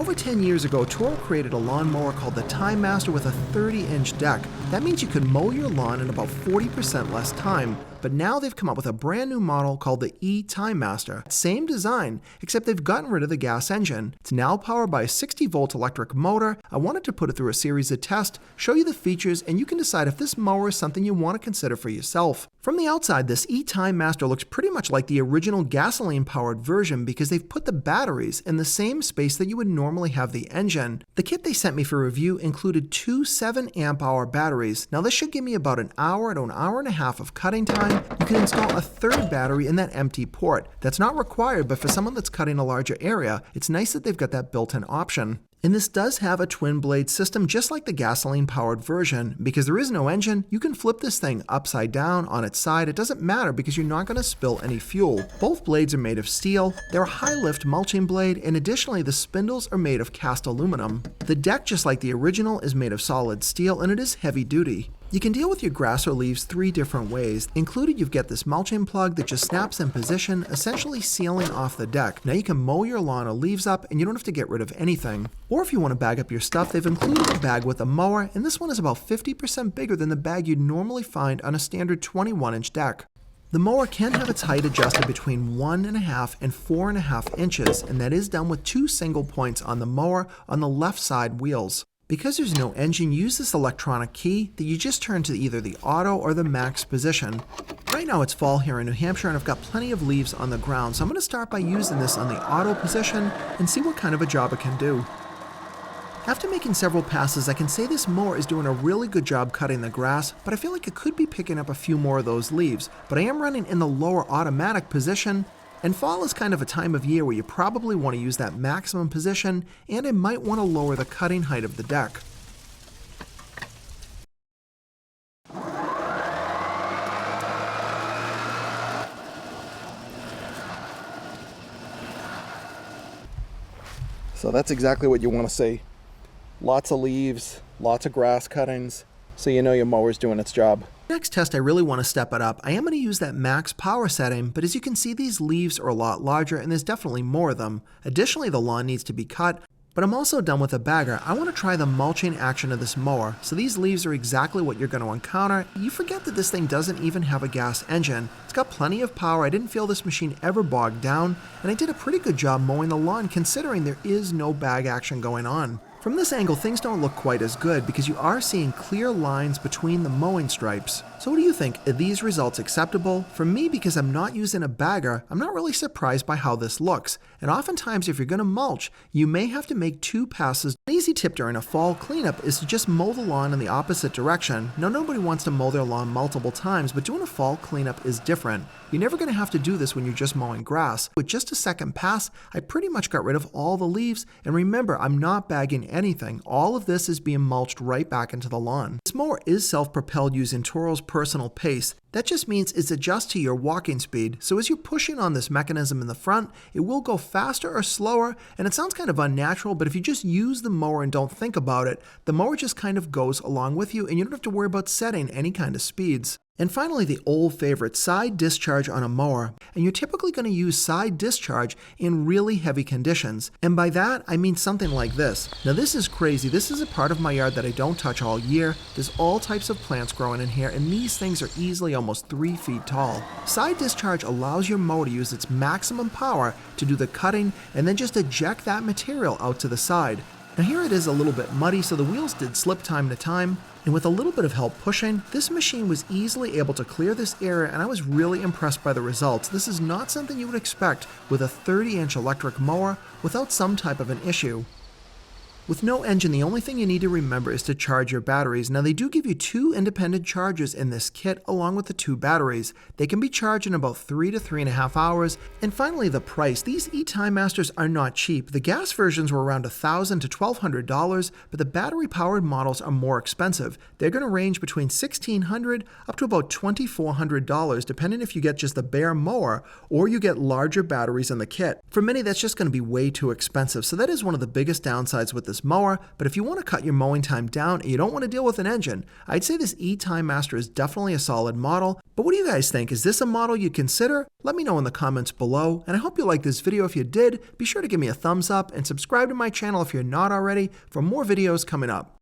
Over 10 years ago, Toro created a lawnmower called the TimeMaster with a 30-inch deck. That means you could mow your lawn in about 40% less time. But now they've come up with a brand new model called the e-timemaster. Same design, except they've gotten rid of the gas engine. It's now powered by a 60-volt electric motor. I wanted to put it through a series of tests, show you the features, and you can decide if this mower is something you want to consider for yourself. From the outside, this e-timemaster looks pretty much like the original gasoline-powered version because they've put the batteries in the same space that you would normally have the engine. The kit they sent me for review included two 7-amp-hour batteries. Now this should give me about an hour to an hour and a half of cutting time. You can install a third battery in that empty port. That's not required, but for someone that's cutting a larger area, it's nice that they've got that built-in option. And this does have a twin blade system just like the gasoline powered version. Because there is no engine, you can flip this thing upside down on its side. It doesn't matter because you're not going to spill any fuel. Both blades are made of steel. They're a high lift mulching blade, and additionally the spindles are made of cast aluminum. The deck, just like the original, is made of solid steel and it is heavy duty. You can deal with your grass or leaves 3 different ways. Included, you've got this mulching plug that just snaps in position, essentially sealing off the deck. Now you can mow your lawn or leaves up and you don't have to get rid of anything. Or if you want to bag up your stuff, they've included a bag with a mower, and this one is about 50% bigger than the bag you'd normally find on a standard 21-inch deck. The mower can have its height adjusted between 1.5 and 4.5 inches, and that is done with 2 single points on the mower on the left side wheels. Because there's no engine, use this electronic key that you just turn to either the auto or the max position. Right now it's fall here in New Hampshire and I've got plenty of leaves on the ground, so I'm going to start by using this on the auto position and see what kind of a job it can do. After making several passes, I can say this mower is doing a really good job cutting the grass, but I feel like it could be picking up a few more of those leaves. But I am running in the lower automatic position, and fall is kind of a time of year where you probably want to use that maximum position, and I might want to lower the cutting height of the deck. So that's exactly what you want to see. Lots of leaves, lots of grass cuttings, so you know your mower's doing its job. Next test, I really want to step it up. I am going to use that max power setting, but as you can see, these leaves are a lot larger and there's definitely more of them. Additionally, the lawn needs to be cut, but I'm also done with the bagger. I want to try the mulching action of this mower. So these leaves are exactly what you're going to encounter. You forget that this thing doesn't even have a gas engine. It's got plenty of power. I didn't feel this machine ever bogged down, and I did a pretty good job mowing the lawn considering there is no bag action going on. From this angle, things don't look quite as good because you are seeing clear lines between the mowing stripes. So what do you think? Are these results acceptable? For me, because I'm not using a bagger, I'm not really surprised by how this looks. And oftentimes, if you're going to mulch, you may have to make 2 passes. An easy tip during a fall cleanup is to just mow the lawn in the opposite direction. Now, nobody wants to mow their lawn multiple times, but doing a fall cleanup is different. You're never going to have to do this when you're just mowing grass. With just a second pass, I pretty much got rid of all the leaves. And remember, I'm not bagging anything. All of this is being mulched right back into the lawn. This mower is self-propelled using Toro's personal pace. That just means it's adjusted to your walking speed. So as you're pushing on this mechanism in the front, it will go faster or slower. And it sounds kind of unnatural, but if you just use the mower and don't think about it, the mower just kind of goes along with you and you don't have to worry about setting any kind of speeds. And finally, the old favorite, side discharge on a mower. And you're typically going to use side discharge in really heavy conditions. And by that, I mean something like this. Now this is crazy. This is a part of my yard that I don't touch all year. There's all types of plants growing in here, and these things are easily almost 3 feet tall. Side discharge allows your mower to use its maximum power to do the cutting and then just eject that material out to the side. Now here it is a little bit muddy, so the wheels did slip time to time, and with a little bit of help pushing, this machine was easily able to clear this area, and I was really impressed by the results. This is not something you would expect with a 30-inch electric mower without some type of an issue. With no engine, the only thing you need to remember is to charge your batteries. Now they do give you 2 independent chargers in this kit along with the 2 batteries. They can be charged in about 3 to 3.5 hours. And finally, the price. These e-timemasters are not cheap. The gas versions were around $1,000 to $1,200, but the battery-powered models are more expensive. They're going to range between $1,600 up to about $2,400, depending if you get just the bare mower or you get larger batteries in the kit. For many, that's just going to be way too expensive. So that is one of the biggest downsides with this this mower, but if you want to cut your mowing time down and you don't want to deal with an engine, I'd say this eTimemaster is definitely a solid model. But what do you guys think? Is this a model you'd consider? Let me know in the comments below, and I hope you liked this video. If you did, be sure to give me a thumbs up and subscribe to my channel if you're not already for more videos coming up.